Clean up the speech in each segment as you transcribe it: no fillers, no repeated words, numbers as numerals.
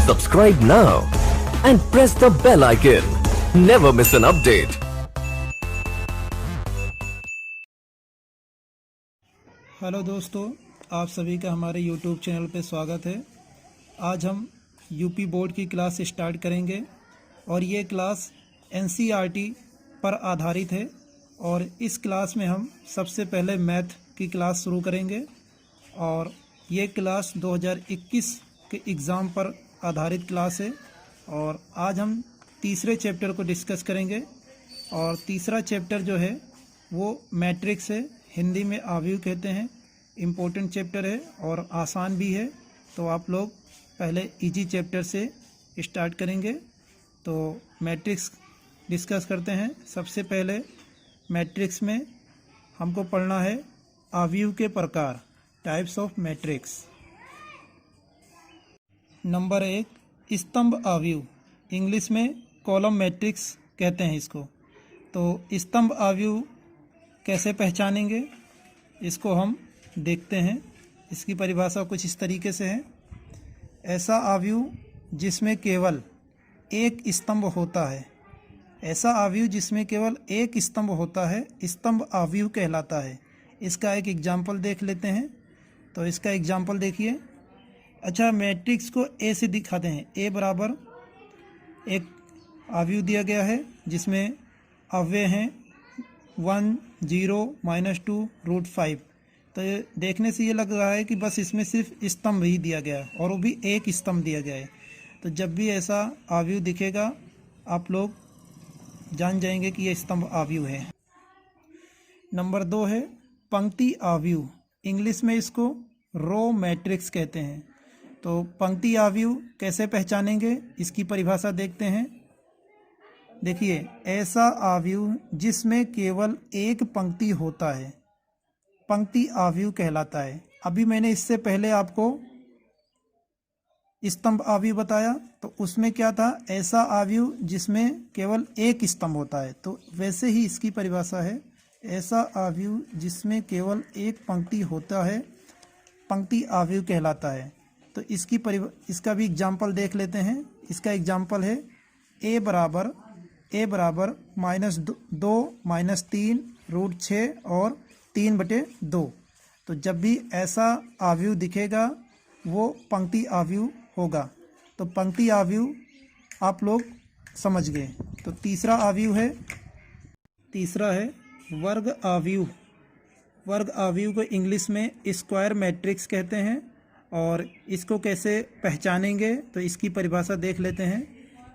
Subscribe now and press the bell icon. Never miss an update. Hello दोस्तों, आप सभी का हमारे YouTube चैनल पे स्वागत है। आज हम यूपी बोर्ड की क्लास स्टार्ट करेंगे और ये क्लास NCERT पर आधारित है और इस क्लास में हम सबसे पहले मैथ की क्लास शुरू करेंगे और ये क्लास 2021 के एग्ज़ाम पर आधारित क्लास है। और आज हम तीसरे चैप्टर को डिस्कस करेंगे और तीसरा चैप्टर जो है वो मैट्रिक्स है, हिंदी में आव्यूह कहते हैं। इम्पोर्टेंट चैप्टर है और आसान भी है, तो आप लोग पहले इजी चैप्टर से स्टार्ट करेंगे। तो मैट्रिक्स डिस्कस करते हैं। सबसे पहले मैट्रिक्स में हमको पढ़ना है आव्यूह के प्रकार, टाइप्स ऑफ मैट्रिक्स। नंबर 1, स्तंभ आव्यूह, इंग्लिश में कॉलम मैट्रिक्स कहते हैं इसको। तो स्तंभ आव्यूह कैसे पहचानेंगे, इसको हम देखते हैं। इसकी परिभाषा कुछ इस तरीके से है। ऐसा आव्यूह जिसमें केवल एक स्तंभ होता है, ऐसा आव्यूह जिसमें केवल एक स्तंभ होता है, स्तंभ आव्यूह कहलाता है। इसका एक एग्जाम्पल देख लेते हैं। तो इसका एग्जाम्पल देखिए। अच्छा, मैट्रिक्स को ए से दिखाते हैं। ए बराबर एक आव्यूह दिया गया है जिसमें अव्यय हैं 1, 0, -2, √5। तो देखने से ये लग रहा है कि बस इसमें सिर्फ स्तंभ ही दिया गया है और वो भी एक स्तंभ दिया गया है। तो जब भी ऐसा आव्यूह दिखेगा आप लोग जान जाएंगे कि ये स्तंभ आव्यूह है। नंबर 2 है पंक्ति आव्यूह, इंग्लिश में इसको रो मैट्रिक्स कहते हैं। तो पंक्ति आव्यूह कैसे पहचानेंगे, इसकी परिभाषा देखते हैं। देखिए, ऐसा आव्यूह जिसमें केवल एक पंक्ति होता है, पंक्ति आव्यूह कहलाता है। अभी मैंने इससे पहले आपको स्तंभ आव्यूह बताया, तो उसमें क्या था, ऐसा आव्यूह जिसमें केवल एक स्तंभ होता है। तो वैसे ही इसकी परिभाषा है, ऐसा आव्यूह जिसमें केवल एक पंक्ति होता है, पंक्ति आव्यूह कहलाता है। तो इसका भी एग्जाम्पल देख लेते हैं। इसका एग्जाम्पल है ए बराबर -2, -3, √6 और 3/2। तो जब भी ऐसा आव्यूह दिखेगा वो पंक्ति आव्यूह होगा। तो पंक्ति आव्यूह आप लोग समझ गए। तो तीसरा आव्यूह है, तीसरा है वर्ग आव्यूह। वर्ग आव्यूह को इंग्लिश में स्क्वायर मैट्रिक्स कहते हैं। और इसको कैसे पहचानेंगे, तो इसकी परिभाषा देख लेते हैं।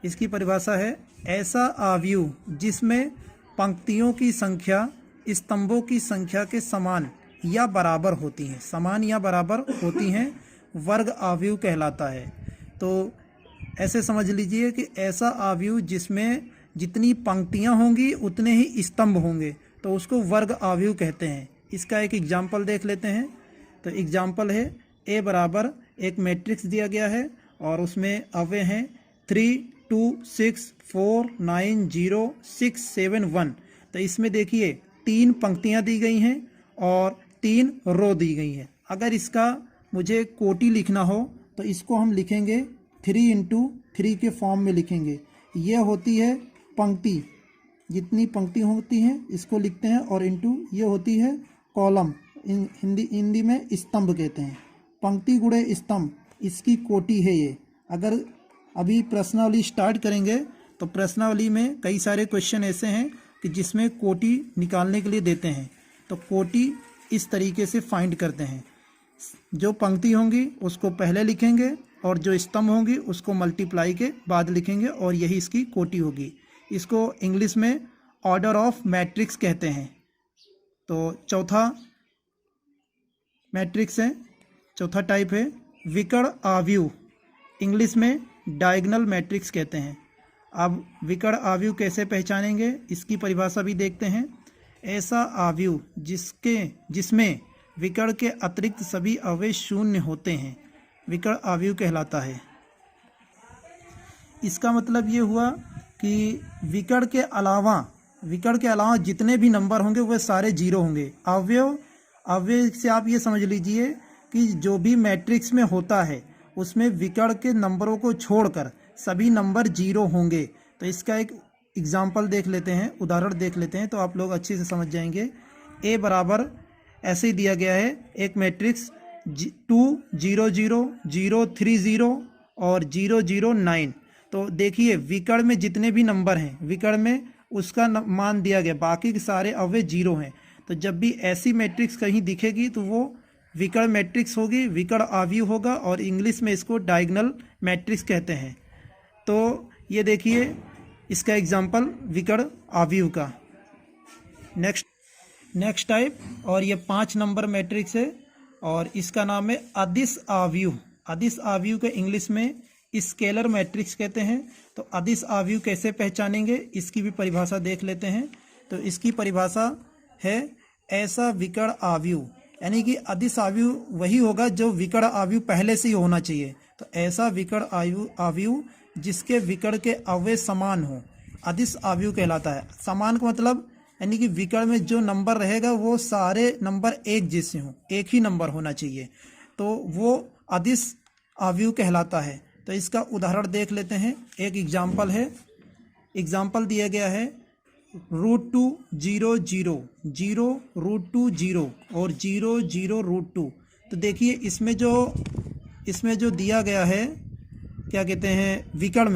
इसकी परिभाषा है, ऐसा आव्यूह जिसमें पंक्तियों की संख्या स्तंभों की संख्या के समान या बराबर होती हैं, समान या बराबर होती हैं, वर्ग आव्यूह कहलाता है। तो ऐसे समझ लीजिए कि ऐसा आव्यूह जिसमें जितनी पंक्तियां होंगी उतने ही स्तंभ होंगे, तो उसको वर्ग आव्यूह कहते हैं। इसका एक एग्जाम्पल देख लेते हैं। तो एग्जाम्पल है, ए बराबर एक मैट्रिक्स दिया गया है और उसमें अव्यय हैं 3, 2, 6, 4, 9, 0, 6, 7, 1। तो इसमें देखिए 3 पंक्तियां दी गई हैं और 3 रो दी गई हैं। अगर इसका मुझे कोटि लिखना हो तो इसको हम लिखेंगे 3 × 3 के फॉर्म में लिखेंगे। ये होती है पंक्ति, जितनी पंक्ति होती हैं इसको लिखते हैं, और इंटू ये होती है कॉलम, हिंदी में स्तंभ कहते हैं। पंक्ति गुणे स्तंभ, इसकी कोटि है ये। अगर अभी प्रश्नावली स्टार्ट करेंगे तो प्रश्नावली में कई सारे क्वेश्चन ऐसे हैं कि जिसमें कोटि निकालने के लिए देते हैं। तो कोटि इस तरीके से फाइंड करते हैं, जो पंक्ति होंगी उसको पहले लिखेंगे और जो स्तंभ होंगी उसको मल्टीप्लाई के बाद लिखेंगे और यही इसकी कोटि होगी। इसको इंग्लिश में ऑर्डर ऑफ मैट्रिक्स कहते हैं। तो चौथा मैट्रिक्स है, चौथा टाइप है विकर्ण आव्यूह, इंग्लिश में डायगोनल मैट्रिक्स कहते हैं। अब विकर्ण आव्यूह कैसे पहचानेंगे, इसकी परिभाषा भी देखते हैं। ऐसा आव्यूह जिसमें विकर्ण के अतिरिक्त सभी अवयव शून्य होते हैं, विकर्ण आव्यूह कहलाता है। इसका मतलब ये हुआ कि विकर्ण के अलावा जितने भी नंबर होंगे वह सारे जीरो होंगे। अवयव से आप ये समझ लीजिए कि जो भी मैट्रिक्स में होता है उसमें विकर्ण के नंबरों को छोड़कर सभी नंबर 0 होंगे। तो इसका एक एग्जाम्पल देख लेते हैं, उदाहरण देख लेते हैं, तो आप लोग अच्छे से समझ जाएंगे। ए बराबर ऐसे ही दिया गया है एक मैट्रिक्स 2 0 0 0 3 0 और 0 0 9। तो देखिए विकर्ण में जितने भी नंबर हैं, विकर्ण में उसका मान दिया गया, बाकी के सारे अवयव 0 हैं। तो जब भी ऐसी मैट्रिक्स कहीं दिखेगी तो वो विकर्ण मैट्रिक्स होगी, विकर्ण आव्यूह होगा, और इंग्लिश में इसको डायगोनल मैट्रिक्स कहते हैं। तो ये देखिए इसका एग्जाम्पल विकर्ण आव्यूह का। नेक्स्ट टाइप, और ये 5 नंबर मैट्रिक्स है और इसका नाम है अदिश आव्यूह। अदिश आव्यूह के इंग्लिश में स्केलर मैट्रिक्स कहते हैं। तो अदिश आव्यूह कैसे पहचानेंगे, इसकी भी परिभाषा देख लेते हैं। तो इसकी परिभाषा है ऐसा विकर्ण आव्यूह, यानी कि अदिश आव्यूह वही होगा जो विकर्ण आव्यूह पहले से ही होना चाहिए। तो ऐसा विकर्ण आव्यूह जिसके विकर्ण के अवयव समान हो, अदिश आव्यूह कहलाता है। समान का मतलब यानी कि विकर्ण में जो नंबर रहेगा वो सारे नंबर एक जैसे हों, एक ही नंबर होना चाहिए, तो वो अदिश आव्यूह कहलाता है। तो इसका उदाहरण देख लेते हैं। एक एग्जाम्पल है, एग्जाम्पल दिया गया है √2 0 0 0 √2 0 और 0 0 √2। तो देखिए इसमें जो दिया गया है, क्या कहते हैं, विकर्ण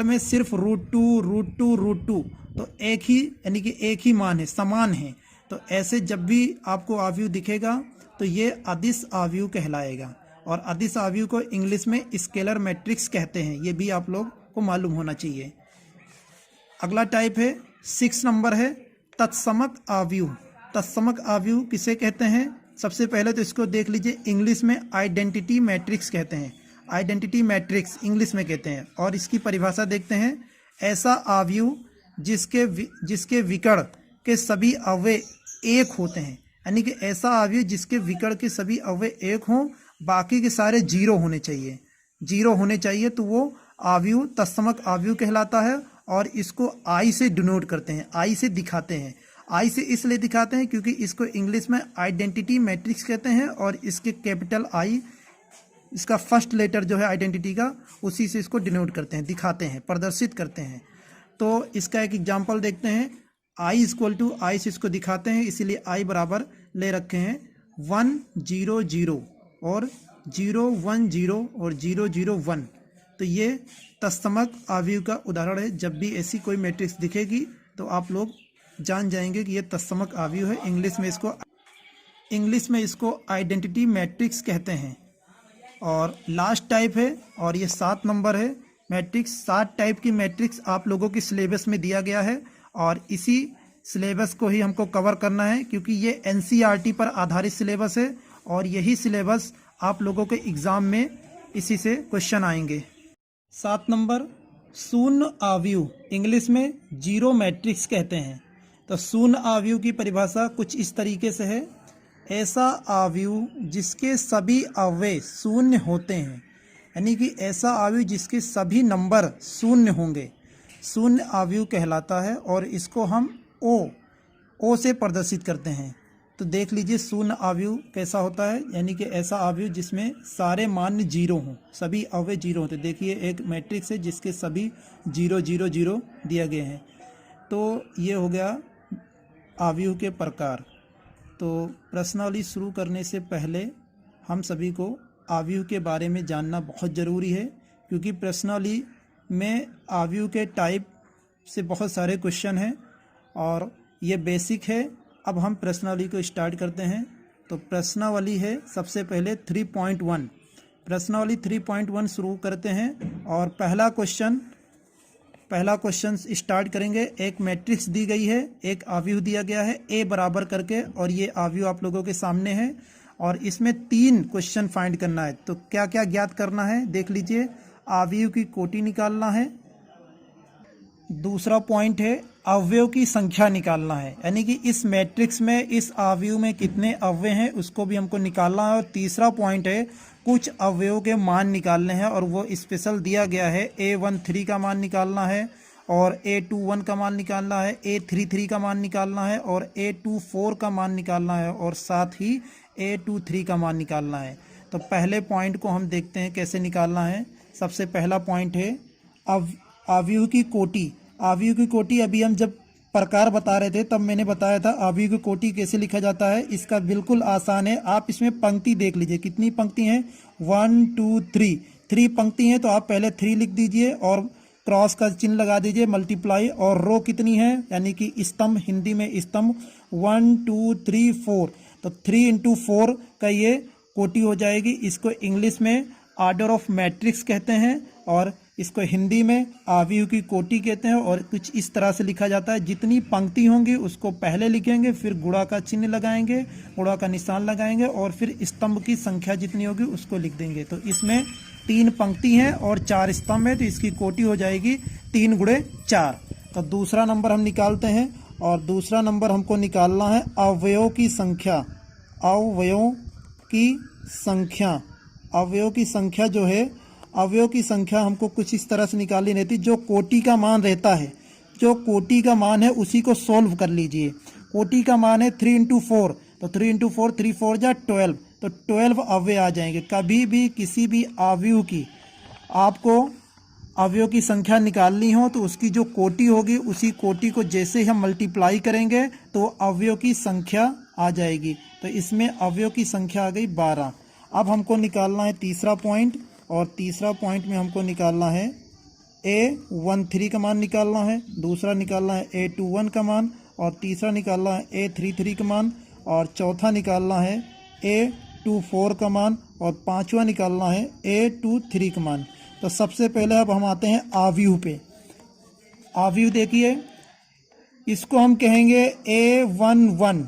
में सिर्फ √2 तो एक ही, यानी कि एक ही मान है, समान है। तो ऐसे जब भी आपको आव्यूह दिखेगा तो ये अदिश आव्यूह कहलाएगा, और अदिश आव्यूह को इंग्लिश में स्केलर मैट्रिक्स कहते हैं। ये भी आप लोग को मालूम होना चाहिए। अगला टाइप है 6 नंबर है तत्समक आव्यूह। तत्समक आव्यूह किसे कहते हैं, सबसे पहले तो इसको देख लीजिए। इंग्लिश में आइडेंटिटी मैट्रिक्स कहते हैं, आइडेंटिटी मैट्रिक्स इंग्लिश में कहते हैं। और इसकी परिभाषा देखते हैं, ऐसा आव्यूह जिसके विकर्ण के सभी अवयव एक होते हैं, यानी कि ऐसा आव्यूह जिसके विकर्ण के सभी अवयव एक हों, बाकी के सारे 0 होने चाहिए, 0 होने चाहिए, तो वो आव्यूह तत्समक आव्यूह कहलाता है। और इसको आई से डिनोट करते हैं, आई से दिखाते हैं। आई से इसलिए दिखाते हैं क्योंकि इसको इंग्लिश में आइडेंटिटी मैट्रिक्स कहते हैं, और इसके कैपिटल आई, इसका फर्स्ट लेटर जो है आइडेंटिटी का, उसी से इसको डिनोट करते हैं, दिखाते हैं, प्रदर्शित करते हैं। तो इसका एक एग्जाम्पल देखते हैं। आई = आई से इसको दिखाते हैं, इसीलिए आई बराबर ले रखे हैं 1 0 0 और 0 1 0 और 0 0 1। तो ये तत्समक आव्यूह का उदाहरण है। जब भी ऐसी कोई मैट्रिक्स दिखेगी तो आप लोग जान जाएंगे कि ये तत्समक आव्यूह है। इंग्लिश में इसको आइडेंटिटी मैट्रिक्स कहते हैं। और लास्ट टाइप है, और ये 7 नंबर है मैट्रिक्स। 7 टाइप की मैट्रिक्स आप लोगों की सिलेबस में दिया गया है, और इसी सिलेबस को ही हमको कवर करना है, क्योंकि ये NCERT पर आधारित सिलेबस है, और यही सिलेबस आप लोगों के एग्ज़ाम में इसी से क्वेश्चन आएंगे। 7 नंबर शून्य आव्यूह, इंग्लिश में 0 मैट्रिक्स कहते हैं। तो शून्य आव्यूह की परिभाषा कुछ इस तरीके से है, ऐसा आव्यूह जिसके सभी अवयव शून्य होते हैं, यानी कि ऐसा आव्यूह जिसके सभी नंबर शून्य होंगे, शून्य आव्यूह कहलाता है। और इसको हम ओ से प्रदर्शित करते हैं। तो देख लीजिए शून्य आव्यूह कैसा होता है, यानी कि ऐसा आव्यूह जिसमें सारे मान 0 हों, सभी अवयव 0 होते। देखिए एक मैट्रिक्स है जिसके सभी 0 0 0 दिए गए हैं। तो ये हो गया आव्यूह के प्रकार। तो प्रश्नावली शुरू करने से पहले हम सभी को आव्यूह के बारे में जानना बहुत ज़रूरी है, क्योंकि प्रश्नावली में आव्यूह के टाइप से बहुत सारे क्वेश्चन हैं और ये बेसिक है। अब हम प्रश्नावली को स्टार्ट करते हैं। तो प्रश्नावली है सबसे पहले 3.1। प्रश्नावली 3.1 शुरू करते हैं, और पहला क्वेश्चन स्टार्ट करेंगे। एक मैट्रिक्स दी गई है, एक आव्यूह दिया गया है ए बराबर करके, और ये आव्यूह आप लोगों के सामने है, और इसमें 3 क्वेश्चन फाइंड करना है। तो क्या क्या ज्ञात करना है देख लीजिए। आव्यूह की कोटि निकालना है, दूसरा पॉइंट है अवयव की संख्या निकालना है, यानी कि इस मैट्रिक्स में इस आव्यूह में कितने अवयव हैं उसको भी हमको निकालना है। और तीसरा पॉइंट है कुछ अवयवों के मान निकालने हैं, और वो स्पेशल दिया गया है। A13 का मान निकालना है, और A21 का मान निकालना है, A33 का मान निकालना है, और A24 का मान निकालना है, और साथ ही A23 का मान निकालना है। तो पहले पॉइंट को हम देखते हैं कैसे निकालना है। सबसे पहला पॉइंट है अवयव की कोटि। अवयव की कोटि अभी हम जब प्रकार बता रहे थे तब मैंने बताया था अवयव की कोटि कैसे लिखा जाता है। इसका बिल्कुल आसान है। आप इसमें पंक्ति देख लीजिए, कितनी पंक्ति हैं, 1 2 3, 3 पंक्ति हैं, तो आप पहले 3 लिख दीजिए और क्रॉस का चिन्ह लगा दीजिए, मल्टीप्लाई। और रो कितनी है, यानी कि स्तंभ, हिंदी में स्तंभ 1 2 3 4, तो 3 × 4 का ये कोटि हो जाएगी। इसको इंग्लिश में ऑर्डर ऑफ मैट्रिक्स कहते हैं और इसको हिंदी में अवयव की कोटि कहते हैं। और कुछ इस तरह से लिखा जाता है, जितनी पंक्ति होंगी उसको पहले लिखेंगे, फिर गुणा का चिन्ह लगाएंगे, गुणा का निशान लगाएंगे और फिर स्तंभ की संख्या जितनी होगी उसको लिख देंगे। तो इसमें 3 पंक्ति हैं और 4 स्तंभ है, तो इसकी कोटि हो जाएगी 3 × 4। तो दूसरा नंबर हम निकालते हैं और दूसरा नंबर हमको निकालना है अवयवों की संख्या। अवयवों की संख्या, अवयव की संख्या जो है, अवयव की संख्या हमको कुछ इस तरह से निकालनी रहती। जो कोटि का मान रहता है, जो कोटि का मान है उसी को सोल्व कर लीजिए। कोटि का मान है 3 × 4, तो 3 × 4, 3 4 जा 12, तो 12 अवयव आ जाएंगे। कभी भी किसी भी अवयव की आपको अवयव की संख्या निकालनी हो तो उसकी जो कोटि होगी उसी कोटि को जैसे हम मल्टीप्लाई करेंगे तो अवयव की संख्या आ जाएगी। तो इसमें अवयव की संख्या आ गई 12। अब हमको निकालना है तीसरा पॉइंट, और तीसरा पॉइंट में हमको निकालना है A13 का मान निकालना है, दूसरा निकालना है A21 का मान, और तीसरा निकालना है A33 का मान, और चौथा निकालना है A24 का मान, और पांचवा निकालना है A23 का मान। तो सबसे पहले अब हम आते हैं अवयव पे। अवयव देखिए, इसको हम कहेंगे A11,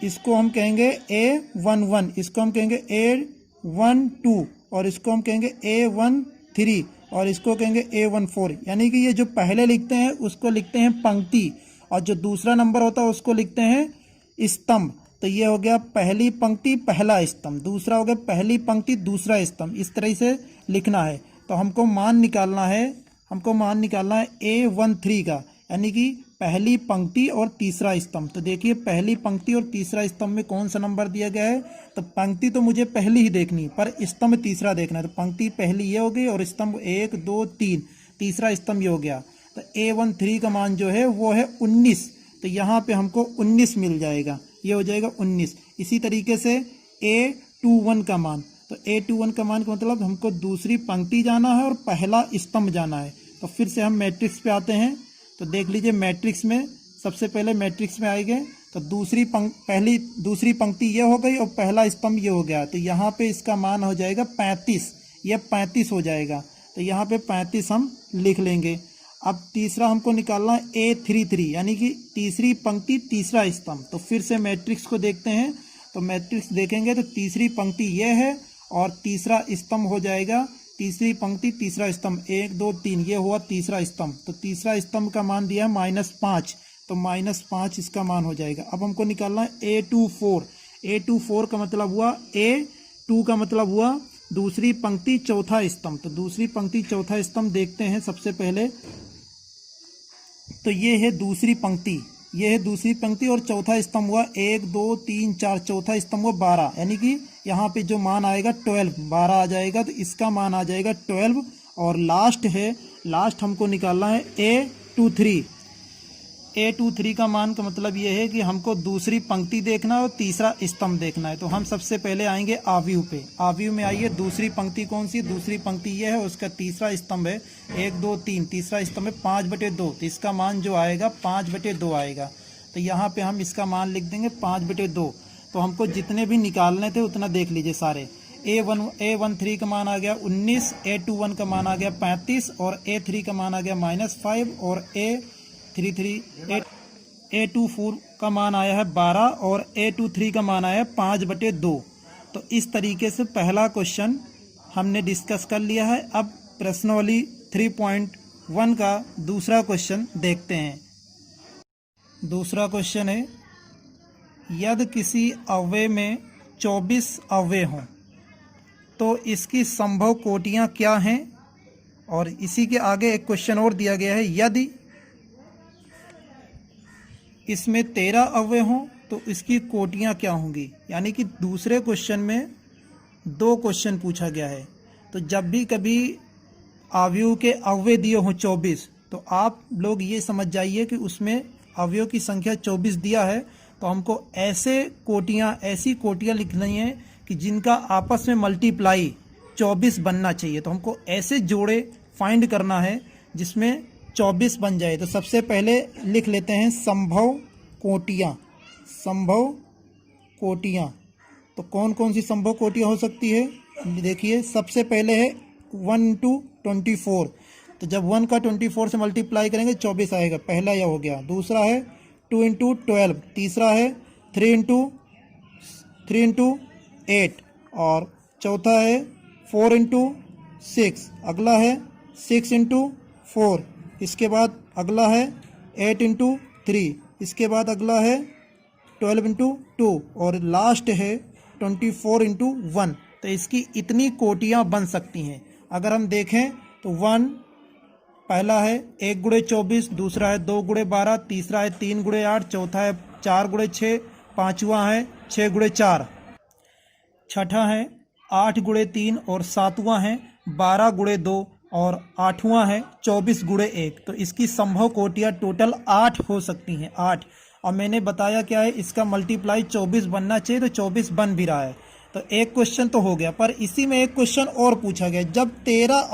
इसको हम कहेंगे A11, इसको हम कहेंगे A12, और इसको हम कहेंगे A13, और इसको कहेंगे A14। यानी कि ये जो पहले लिखते हैं उसको लिखते हैं पंक्ति, और जो दूसरा नंबर होता है उसको लिखते हैं स्तंभ। तो ये हो गया पहली पंक्ति पहला स्तंभ, दूसरा हो गया पहली पंक्ति दूसरा स्तंभ, इस तरह से लिखना है। तो हमको मान निकालना है, हमको मान निकालना है A13 का, यानी कि पहली पंक्ति और तीसरा स्तंभ। तो देखिए पहली पंक्ति और तीसरा स्तंभ में कौन सा नंबर दिया गया है, तो पंक्ति तो मुझे पहली ही देखनी पर स्तंभ तीसरा देखना है। तो पंक्ति पहली ये हो गई और स्तंभ 1 2 3, तीसरा स्तंभ ये हो गया। तो A13 का मान जो है वो है 19, तो यहाँ पे हमको 19 मिल जाएगा, ये हो जाएगा 19। इसी तरीके से A21 का मान, तो A21 का मान का मतलब हमको दूसरी पंक्ति जाना है और पहला स्तंभ जाना है। तो फिर से हम मैट्रिक्स पे आते हैं, तो देख लीजिए मैट्रिक्स में सबसे पहले मैट्रिक्स में आएंगे तो दूसरी पंक्ति ये हो गई और पहला स्तंभ ये हो गया। तो यहाँ पे इसका मान हो जाएगा 35, ये 35 हो जाएगा। तो यहाँ पे 35 हम लिख लेंगे। अब तीसरा हमको निकालना है A33, यानी कि तीसरी पंक्ति तीसरा स्तंभ। तो फिर से मैट्रिक्स को देखते हैं, तो मैट्रिक्स देखेंगे तो तीसरी पंक्ति ये है और तीसरा स्तंभ हो जाएगा, तीसरी पंक्ति तीसरा स्तंभ 1 2 3, ये हुआ तीसरा स्तंभ। तो तीसरा स्तंभ का मान दिया है -5, तो -5 इसका मान हो जाएगा। अब हमको निकालना है A24, A24 का मतलब हुआ, A2 का मतलब हुआ दूसरी पंक्ति चौथा स्तंभ। तो दूसरी पंक्ति चौथा स्तंभ देखते हैं सबसे पहले, तो ये है दूसरी पंक्ति, ये है दूसरी पंक्ति और चौथा स्तंभ हुआ 1 2 3 4, चौथा स्तंभ हुआ 12, यानी कि यहाँ पे जो मान आएगा 12 आ जाएगा। तो इसका मान आ जाएगा 12। और लास्ट है, लास्ट हमको निकालना है A23। A23 का मान का मतलब ये है कि हमको दूसरी पंक्ति देखना है और तीसरा स्तंभ देखना है। तो हम सबसे पहले आएंगे अवयव पे। अवयव में आइए, दूसरी पंक्ति कौन सी, दूसरी पंक्ति ये है, उसका तीसरा स्तंभ है 1 2 3, तीसरा स्तंभ है 5/2, तो इसका मान जो आएगा 5/2 आएगा। तो यहाँ पे हम इसका मान लिख देंगे 5/2। तो हमको जितने भी निकालने थे उतना देख लीजिए सारे। A13 का मान आ गया 19, A21 का मान आ गया 35 और A3 का मान आ गया -5 और A24 का मान आया है 12 और A23 का मान आया है 5/2। तो इस तरीके से पहला क्वेश्चन हमने डिस्कस कर लिया है। अब प्रश्नावली 3.1 का दूसरा क्वेश्चन देखते हैं। दूसरा क्वेश्चन है, यदि किसी अव्यय में 24 अव्यय हों तो इसकी संभव कोटियां क्या हैं। और इसी के आगे एक क्वेश्चन और दिया गया है, यदि इसमें 13 अव्यय हों तो इसकी कोटियां क्या होंगी। यानी कि दूसरे क्वेश्चन में 2 क्वेश्चन पूछा गया है। तो जब भी कभी अवयव के अव्यय दिए हों 24, तो आप लोग ये समझ जाइए कि उसमें अवयव की संख्या 24 दिया है, तो हमको ऐसी कोटियाँ लिखनी है कि जिनका आपस में मल्टीप्लाई 24 बनना चाहिए। तो हमको ऐसे जोड़े फाइंड करना है जिसमें 24 बन जाए। तो सबसे पहले लिख लेते हैं संभव कोटियाँ। तो कौन कौन सी संभव कोटियाँ हो सकती है? देखिए, सबसे पहले है 1 इंटू 24। तो जब 1 का 24 से मल्टीप्लाई करेंगे 24 आएगा, पहला यह हो गया। दूसरा है 2 इंटू 12। तीसरा है 3 इंटू 8। और चौथा है 4 इंटू 6। अगला है 6 इंटू 4। इसके बाद अगला है 8 इंटू 3। इसके बाद अगला है 12 इंटू 2। और लास्ट है 24 इंटू 1। तो इसकी इतनी कोटियाँ बन सकती हैं। अगर हम देखें तो 1 पहला है 1 गुणे 24, दूसरा है 2 गुणे 12, तीसरा है 3 गुणे 8, चौथा है 4 गुणे 6, पाँचवा है 6 गुणे 4, छठा है 8 गुणे 3 और सातवां है 12 गुणे 2 और आठवां है 24 गुणे 1। तो इसकी संभव कोटियाँ टोटल 8 हो सकती हैं, 8। और मैंने बताया क्या है, इसका मल्टीप्लाई 24 बनना चाहिए, तो 24 बन भी रहा है। तो एक क्वेश्चन तो हो गया, पर इसी में एक क्वेश्चन और पूछा गया, जब 13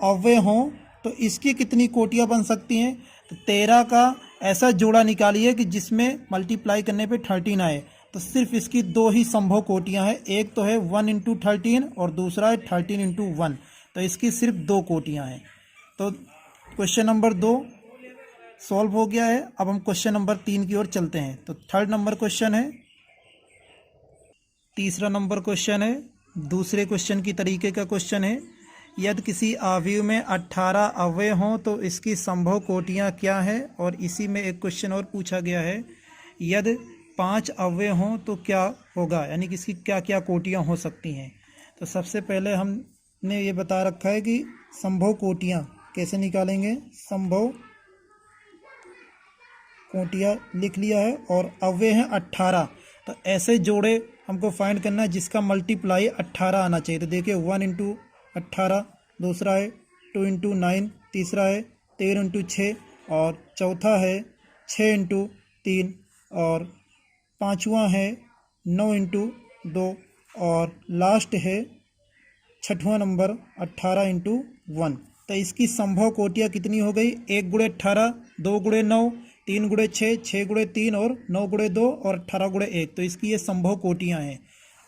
अव्यय हों तो इसकी कितनी कोटियाँ बन सकती हैं? तो 13 का ऐसा जोड़ा निकालिए कि जिसमें मल्टीप्लाई करने पे 13 आए। तो सिर्फ इसकी 2 ही संभव कोटियाँ हैं, एक तो है 1 इंटू 13 और दूसरा है 13 इंटू 1। तो इसकी सिर्फ 2 कोटियाँ हैं। तो क्वेश्चन नंबर 2 सॉल्व हो गया है। अब हम क्वेश्चन नंबर 3 की ओर चलते हैं। तो थर्ड नंबर क्वेश्चन है, तीसरा नंबर क्वेश्चन है, दूसरे क्वेश्चन की तरीके का क्वेश्चन है। यदि किसी अवयव में 18 अव्यय हों तो इसकी संभव कोटियाँ क्या है? और इसी में एक क्वेश्चन और पूछा गया है, यदि 5 अव्यय हों तो क्या होगा, यानी कि इसकी क्या क्या कोटियाँ हो सकती हैं। तो सबसे पहले हमने ये बता रखा है कि संभव कोटियाँ कैसे निकालेंगे। संभव कोटियाँ लिख लिया है और अव्यय हैं 18। तो ऐसे जोड़े हमको फाइंड करना है जिसका मल्टीप्लाई 18 आना चाहिए। तो देखिए 1 इंटू 18, दूसरा है 2 इंटू 9, तीसरा है 13 इंटू 6 और चौथा है 6 इंटू 3 और पाँचवा है 9 इंटू 2 और लास्ट है छठवां नंबर 18 इंटू 1। तो इसकी संभव कोटियाँ कितनी हो गई? 1 गुणे 18, 2 गुणे 9, 3 गुणे 6, 6 गुणे 3 और 9 गुणे 2 और 18 गुणे 1। तो इसकी ये संभव कोटियाँ हैं।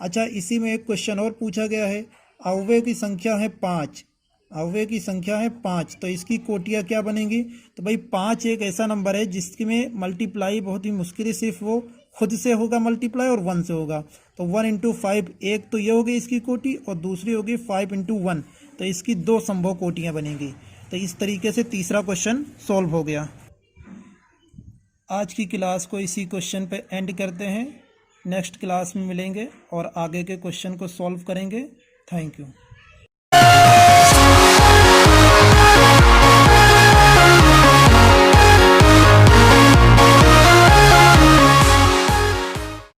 अच्छा, इसी में एक क्वेश्चन और पूछा गया है, अव्यय की संख्या है 5। अव्यय की संख्या है 5, तो इसकी कोटियाँ क्या बनेंगी? तो भाई 5 एक ऐसा नंबर है जिसमें मल्टीप्लाई बहुत ही मुश्किल है, सिर्फ वो खुद से होगा मल्टीप्लाई और 1 से होगा। तो 1 इंटू 5, एक तो ये होगी इसकी कोटि और दूसरी होगी 5 इंटू 1। तो इसकी 2 संभव कोटियाँ बनेंगी। तो इस तरीके से तीसरा क्वेश्चन सॉल्व हो गया। आज की क्लास को इसी क्वेश्चन पे एंड करते हैं। नेक्स्ट क्लास में मिलेंगे और आगे के क्वेश्चन को सॉल्व करेंगे। Thank you.